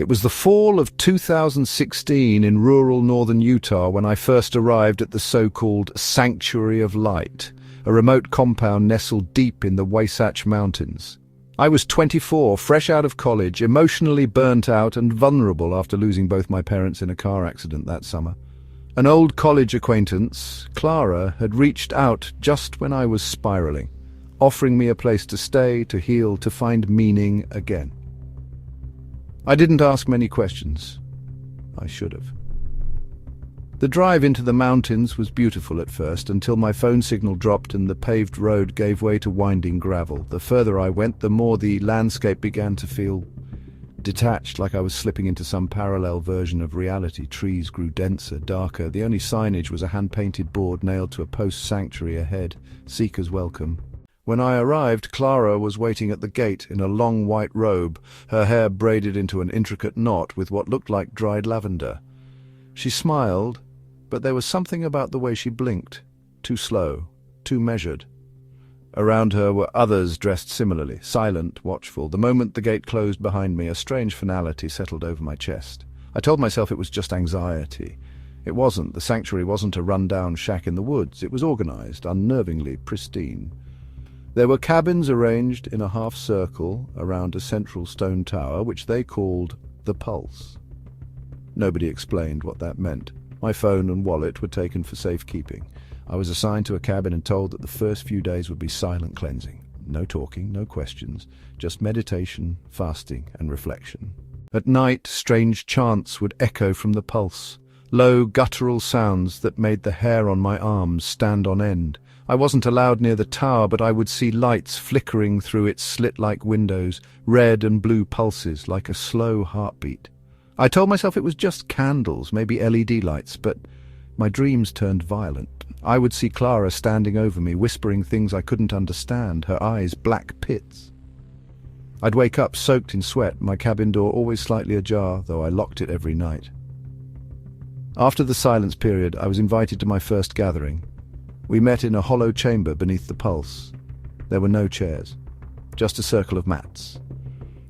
It was the fall of 2016 in rural northern Utah when I first arrived at the so-called Sanctuary of Light, a remote compound nestled deep in the Wasatch Mountains. I was 24, fresh out of college, emotionally burnt out and vulnerable after losing both my parents in a car accident that summer. An old college acquaintance, Clara, had reached out just when I was spiraling, offering me a place to stay, to heal, to find meaning again. I didn't ask many questions. I should have. The drive into the mountains was beautiful at first, until my phone signal dropped and the paved road gave way to winding gravel. The further I went, the more the landscape began to feel detached, like I was slipping into some parallel version of reality. Trees grew denser, darker. The only signage was a hand-painted board nailed to a post sanctuary ahead. Seekers welcome. When I arrived, Clara was waiting at the gate in a long white robe, her hair braided into an intricate knot with what looked like dried lavender. She smiled, but there was something about the way she blinked, too slow, too measured. Around her were others dressed similarly, silent, watchful. The moment the gate closed behind me, a strange finality settled over my chest. I told myself it was just anxiety. It wasn't. The sanctuary wasn't a run-down shack in the woods. It was organized, unnervingly pristine. There were cabins arranged in a half-circle around a central stone tower, which they called the Pulse. Nobody explained what that meant. My phone and wallet were taken for safekeeping. I was assigned to a cabin and told that the first few days would be silent cleansing. No talking, no questions, just meditation, fasting, and reflection. At night, strange chants would echo from the Pulse, low, guttural sounds that made the hair on my arms stand on end. I wasn't allowed near the tower, but I would see lights flickering through its slit-like windows, red and blue pulses like a slow heartbeat. I told myself it was just candles, maybe LED lights, but my dreams turned violent. I would see Clara standing over me, whispering things I couldn't understand, her eyes black pits. I'd wake up soaked in sweat, my cabin door always slightly ajar, though I locked it every night. After the silence period, I was invited to my first gathering. We met in a hollow chamber beneath the Pulse. There were no chairs, just a circle of mats.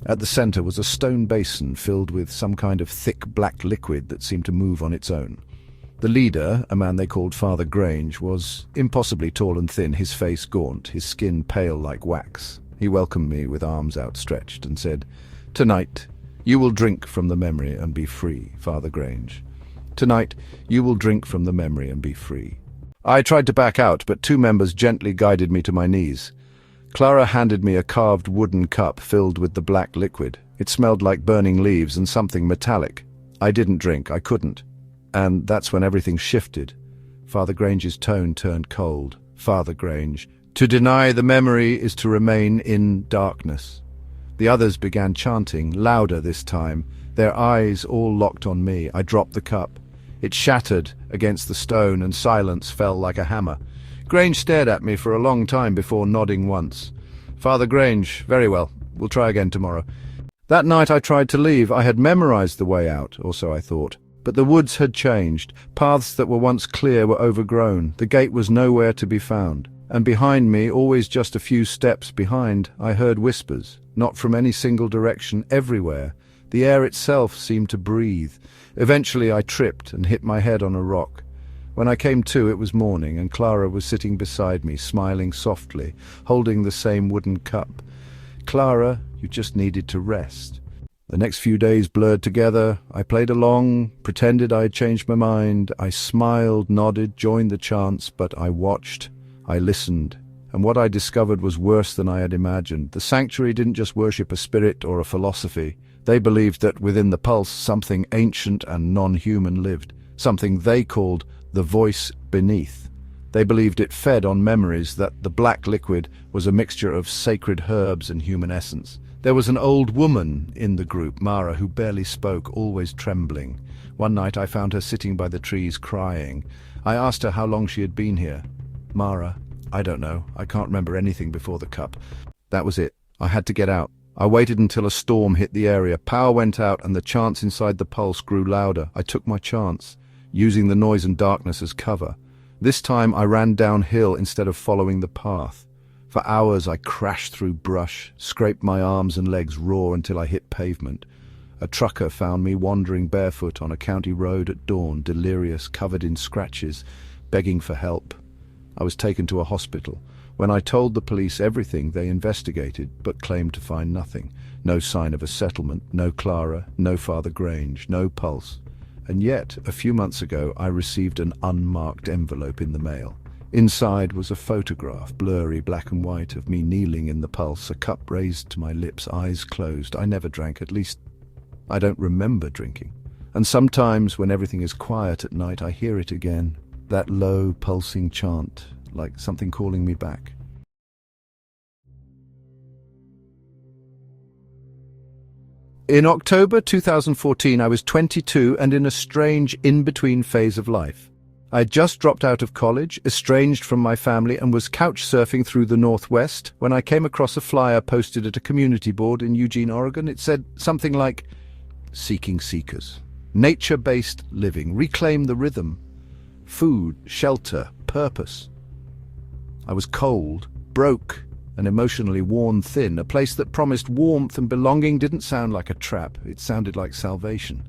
At the center was a stone basin filled with some kind of thick black liquid that seemed to move on its own. The leader, a man they called Father Grange, was impossibly tall and thin, his face gaunt, his skin pale like wax. He welcomed me with arms outstretched and said, "Tonight, you will drink from the memory and be free, Father Grange. Tonight, you will drink from the memory and be free." I tried to back out, but two members gently guided me to my knees. Clara handed me a carved wooden cup filled with the black liquid. It smelled like burning leaves and something metallic. I didn't drink, I couldn't. And that's when everything shifted. Father Grange's tone turned cold. "Father Grange, to deny the memory is to remain in darkness." The others began chanting, louder this time, their eyes all locked on me. I dropped the cup. It shattered against the stone and silence fell like a hammer. Grange stared at me for a long time before nodding once. "Father Grange, very well. We'll try again tomorrow." That night I tried to leave. I had memorized the way out, or so I thought. But the woods had changed. Paths that were once clear were overgrown. The gate was nowhere to be found. And behind me, always just a few steps behind, I heard whispers, not from any single direction, everywhere. The air itself seemed to breathe. Eventually I tripped and hit my head on a rock. When I came to, it was morning, and Clara was sitting beside me, smiling softly, holding the same wooden cup. "Clara, you just needed to rest." The next few days blurred together. I played along, pretended I had changed my mind. I smiled, nodded, joined the chants, but I watched, I listened. And what I discovered was worse than I had imagined. The sanctuary didn't just worship a spirit or a philosophy. They believed that within the Pulse something ancient and non-human lived, something they called the voice beneath. They believed it fed on memories, that the black liquid was a mixture of sacred herbs and human essence. There was an old woman in the group, Mara, who barely spoke, always trembling. One night I found her sitting by the trees crying. I asked her how long she had been here. "Mara, I don't know. I can't remember anything before the cup." That was it. I had to get out. I waited until a storm hit the area. Power went out and the chants inside the Pulse grew louder. I took my chance, using the noise and darkness as cover. This time I ran downhill instead of following the path. For hours I crashed through brush, scraped my arms and legs raw until I hit pavement. A trucker found me wandering barefoot on a county road at dawn, delirious, covered in scratches, begging for help. I was taken to a hospital. When I told the police everything, they investigated, but claimed to find nothing. No sign of a settlement, no Clara, no Father Grange, no pulse. And yet, a few months ago, I received an unmarked envelope in the mail. Inside was a photograph, blurry, black and white, of me kneeling in the pulse, a cup raised to my lips, eyes closed. I never drank, at least I don't remember drinking. And sometimes, when everything is quiet at night, I hear it again, that low, pulsing chant, like something calling me back. In October 2014, I was 22 and in a strange in-between phase of life. I had just dropped out of college, estranged from my family, and was couch surfing through the Northwest when I came across a flyer posted at a community board in Eugene, Oregon. It said something like, "Seeking seekers. Nature-based living. Reclaim the rhythm. Food, shelter, purpose." I was cold, broke, and emotionally worn thin. A place that promised warmth and belonging didn't sound like a trap. It sounded like salvation.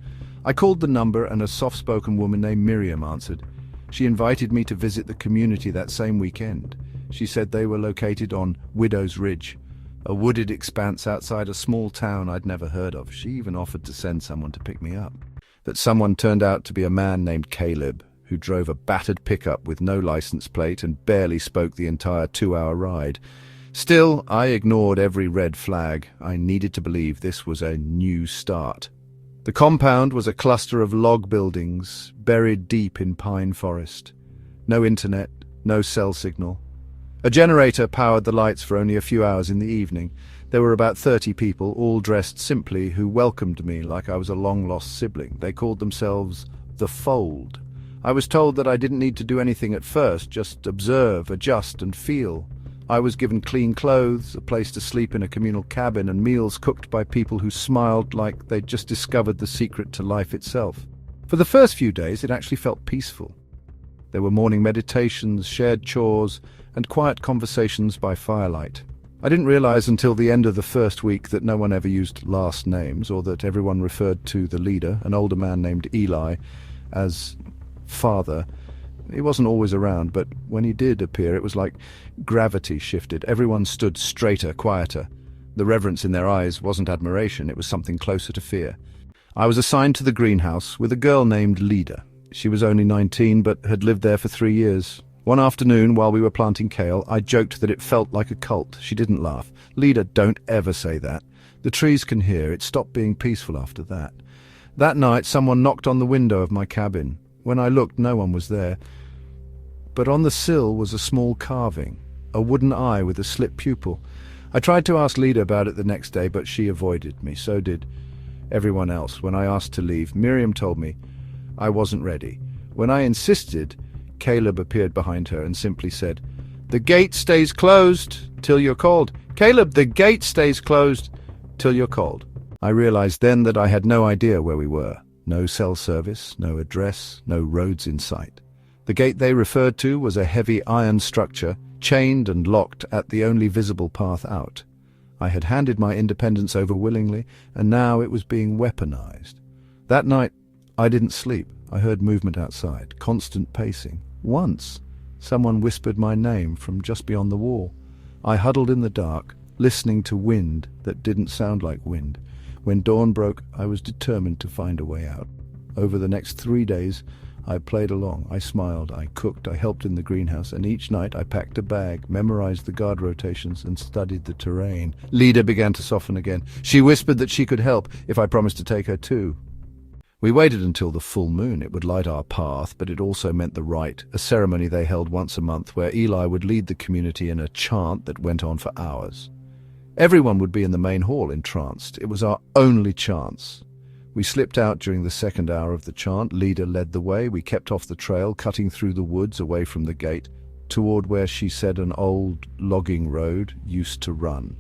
I called the number and a soft-spoken woman named Miriam answered. She invited me to visit the community that same weekend. She said they were located on Widow's Ridge, a wooded expanse outside a small town I'd never heard of. She even offered to send someone to pick me up. That someone turned out to be a man named Caleb, who drove a battered pickup with no license plate and barely spoke the entire 2-hour ride. Still, I ignored every red flag. I needed to believe this was a new start. The compound was a cluster of log buildings, buried deep in pine forest. No internet, no cell signal. A generator powered the lights for only a few hours in the evening. There were about 30 people, all dressed simply, who welcomed me like I was a long-lost sibling. They called themselves The Fold. I was told that I didn't need to do anything at first, just observe, adjust, and feel. I was given clean clothes, a place to sleep in a communal cabin, and meals cooked by people who smiled like they'd just discovered the secret to life itself. For the first few days, it actually felt peaceful. There were morning meditations, shared chores, and quiet conversations by firelight. I didn't realize until the end of the first week that no one ever used last names, or that everyone referred to the leader, an older man named Eli, as Father. He wasn't always around, but when he did appear, it was like gravity shifted. Everyone stood straighter, quieter. The reverence in their eyes wasn't admiration, it was something closer to fear. I was assigned to the greenhouse with a girl named Lida. She was only 19, but had lived there for 3 years. One afternoon, while we were planting kale, I joked that it felt like a cult. She didn't laugh. "Lida, don't ever say that. The trees can hear. It stopped being peaceful after that." That night, someone knocked on the window of my cabin. When I looked, no one was there. But on the sill was a small carving, a wooden eye with a slit pupil. I tried to ask Lida about it the next day, but she avoided me. So did everyone else. When I asked to leave, Miriam told me I wasn't ready. When I insisted, Caleb appeared behind her and simply said, "The gate stays closed till you're called. Caleb, the gate stays closed till you're called." I realized then that I had no idea where we were. No cell service, no address, no roads in sight. The gate they referred to was a heavy iron structure, chained and locked at the only visible path out. I had handed my independence over willingly, and now it was being weaponized. That night, I didn't sleep. I heard movement outside, constant pacing. Once, someone whispered my name from just beyond the wall. I huddled in the dark, listening to wind that didn't sound like wind. When dawn broke, I was determined to find a way out. Over the next 3 days, I played along. I smiled, I cooked, I helped in the greenhouse, and each night I packed a bag, memorized the guard rotations, and studied the terrain. Lida began to soften again. She whispered that she could help if I promised to take her too. We waited until the full moon. It would light our path, but it also meant the rite, a ceremony they held once a month where Eli would lead the community in a chant that went on for hours. Everyone would be in the main hall entranced. It was our only chance. We slipped out during the second hour of the chant. Lida led the way. We kept off the trail, cutting through the woods away from the gate, toward where she said an old logging road used to run.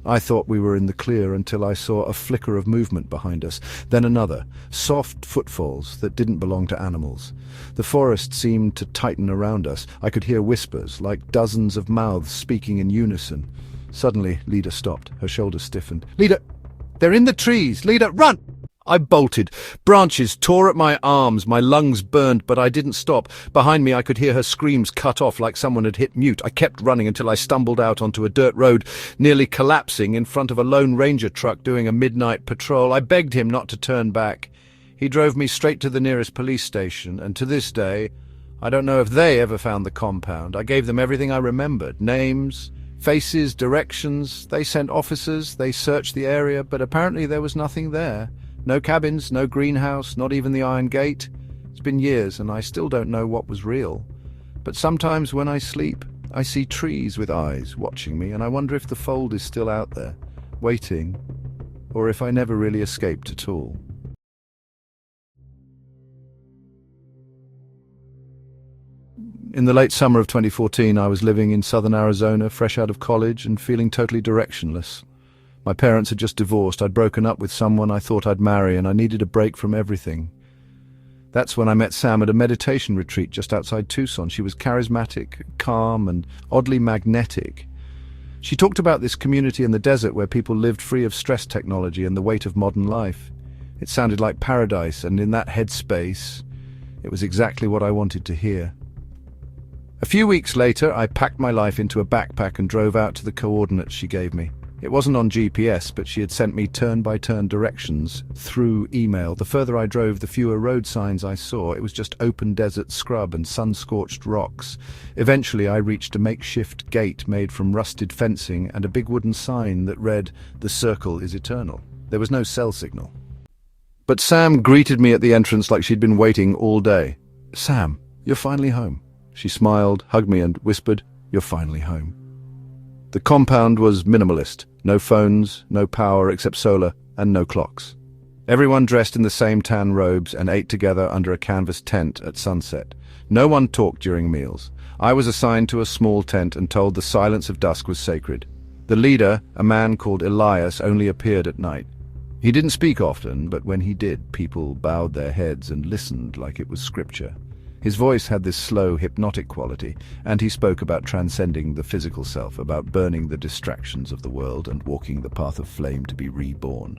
I thought we were in the clear until I saw a flicker of movement behind us, then another, soft footfalls that didn't belong to animals. The forest seemed to tighten around us. I could hear whispers, like dozens of mouths speaking in unison. Suddenly, Lida stopped. Her shoulders stiffened. "Lida, they're in the trees! Lida, run!" I bolted. Branches tore at my arms, my lungs burned, but I didn't stop. Behind me I could hear her screams cut off like someone had hit mute. I kept running until I stumbled out onto a dirt road, nearly collapsing in front of a Lone Ranger truck doing a midnight patrol. I begged him not to turn back. He drove me straight to the nearest police station, and to this day, I don't know if they ever found the compound. I gave them everything I remembered. Names, faces, directions. They sent officers, they searched the area, but apparently there was nothing there. No cabins, no greenhouse, not even the iron gate. It's been years and I still don't know what was real. But sometimes when I sleep, I see trees with eyes watching me, and I wonder if the fold is still out there, waiting, or if I never really escaped at all. In the late summer of 2014, I was living in southern Arizona, fresh out of college and feeling totally directionless. My parents had just divorced. I'd broken up with someone I thought I'd marry, and I needed a break from everything. That's when I met Sam at a meditation retreat just outside Tucson. She was charismatic, calm, and oddly magnetic. She talked about this community in the desert where people lived free of stress technology and the weight of modern life. It sounded like paradise, and in that headspace, it was exactly what I wanted to hear. A few weeks later, I packed my life into a backpack and drove out to the coordinates she gave me. It wasn't on GPS, but she had sent me turn-by-turn directions through email. The further I drove, the fewer road signs I saw. It was just open desert scrub and sun-scorched rocks. Eventually, I reached a makeshift gate made from rusted fencing and a big wooden sign that read, "The circle is eternal." There was no cell signal. But Sam greeted me at the entrance like she'd been waiting all day. "Sam, you're finally home." She smiled, hugged me, and whispered, "You're finally home." The compound was minimalist. No phones, no power except solar, and no clocks. Everyone dressed in the same tan robes and ate together under a canvas tent at sunset. No one talked during meals. I was assigned to a small tent and told the silence of dusk was sacred. The leader, a man called Elias, only appeared at night. He didn't speak often, but when he did, people bowed their heads and listened like it was scripture. His voice had this slow, hypnotic quality, and he spoke about transcending the physical self, about burning the distractions of the world and walking the path of flame to be reborn.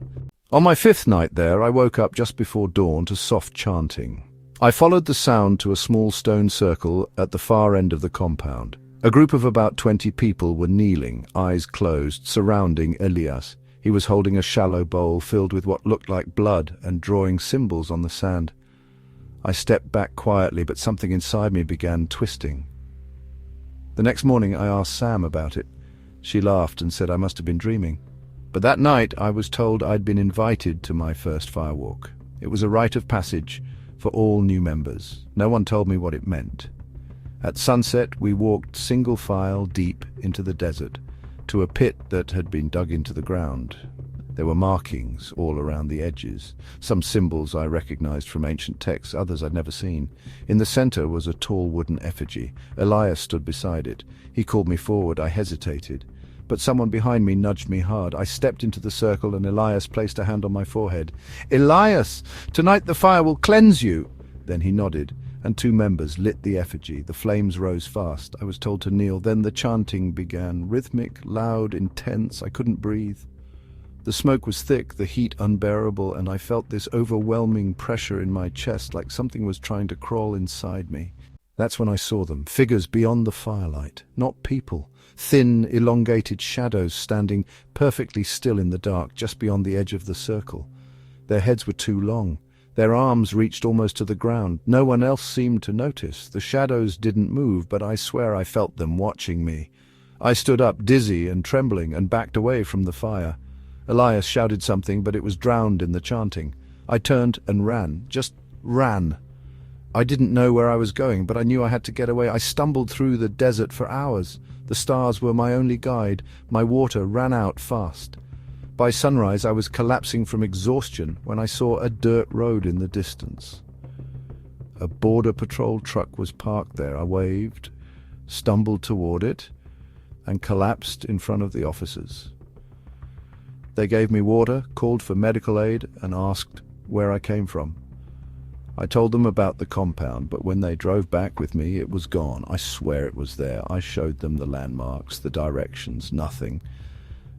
On my 5th night there, I woke up just before dawn to soft chanting. I followed the sound to a small stone circle at the far end of the compound. A group of about 20 people were kneeling, eyes closed, surrounding Elias. He was holding a shallow bowl filled with what looked like blood and drawing symbols on the sand. I stepped back quietly, but something inside me began twisting. The next morning I asked Sam about it. She laughed and said I must have been dreaming. But that night I was told I'd been invited to my first firewalk. It was a rite of passage for all new members. No one told me what it meant. At sunset we walked single file deep into the desert, to a pit that had been dug into the ground. There were markings all around the edges, some symbols I recognized from ancient texts, others I'd never seen. In the center was a tall wooden effigy. Elias stood beside it. He called me forward. I hesitated, but someone behind me nudged me hard. I stepped into the circle and Elias placed a hand on my forehead. "Elias, tonight the fire will cleanse you." Then he nodded, and 2 members lit the effigy. The flames rose fast. I was told to kneel. Then the chanting began, rhythmic, loud, intense. I couldn't breathe. The smoke was thick, the heat unbearable, and I felt this overwhelming pressure in my chest, like something was trying to crawl inside me. That's when I saw them, figures beyond the firelight, not people, thin, elongated shadows standing perfectly still in the dark, just beyond the edge of the circle. Their heads were too long. Their arms reached almost to the ground. No one else seemed to notice. The shadows didn't move, but I swear I felt them watching me. I stood up, dizzy and trembling, and backed away from the fire. Elias shouted something, but it was drowned in the chanting. I turned and ran, just ran. I didn't know where I was going, but I knew I had to get away. I stumbled through the desert for hours. The stars were my only guide. My water ran out fast. By sunrise, I was collapsing from exhaustion when I saw a dirt road in the distance. A border patrol truck was parked there. I waved, stumbled toward it, and collapsed in front of the officers. They gave me water, called for medical aid, and asked where I came from. I told them about the compound, but when they drove back with me, it was gone. I swear it was there. I showed them the landmarks, the directions, nothing.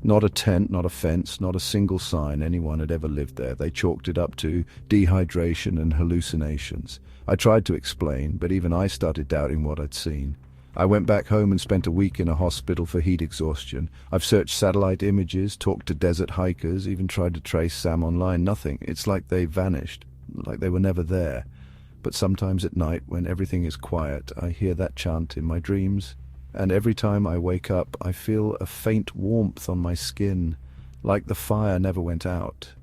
Not a tent, not a fence, not a single sign anyone had ever lived there. They chalked it up to dehydration and hallucinations. I tried to explain, but even I started doubting what I'd seen. I went back home and spent a week in a hospital for heat exhaustion. I've searched satellite images, talked to desert hikers, even tried to trace Sam online. Nothing. It's like they vanished, like they were never there. But sometimes at night, when everything is quiet, I hear that chant in my dreams. And every time I wake up, I feel a faint warmth on my skin, like the fire never went out.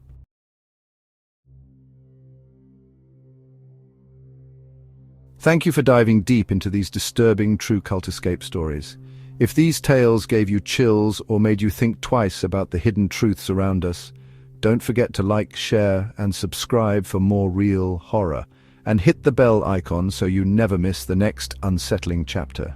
Thank you for diving deep into these disturbing true cultiscape stories. If these tales gave you chills or made you think twice about the hidden truths around us, don't forget to like, share, and subscribe for more real horror. And hit the bell icon so you never miss the next unsettling chapter.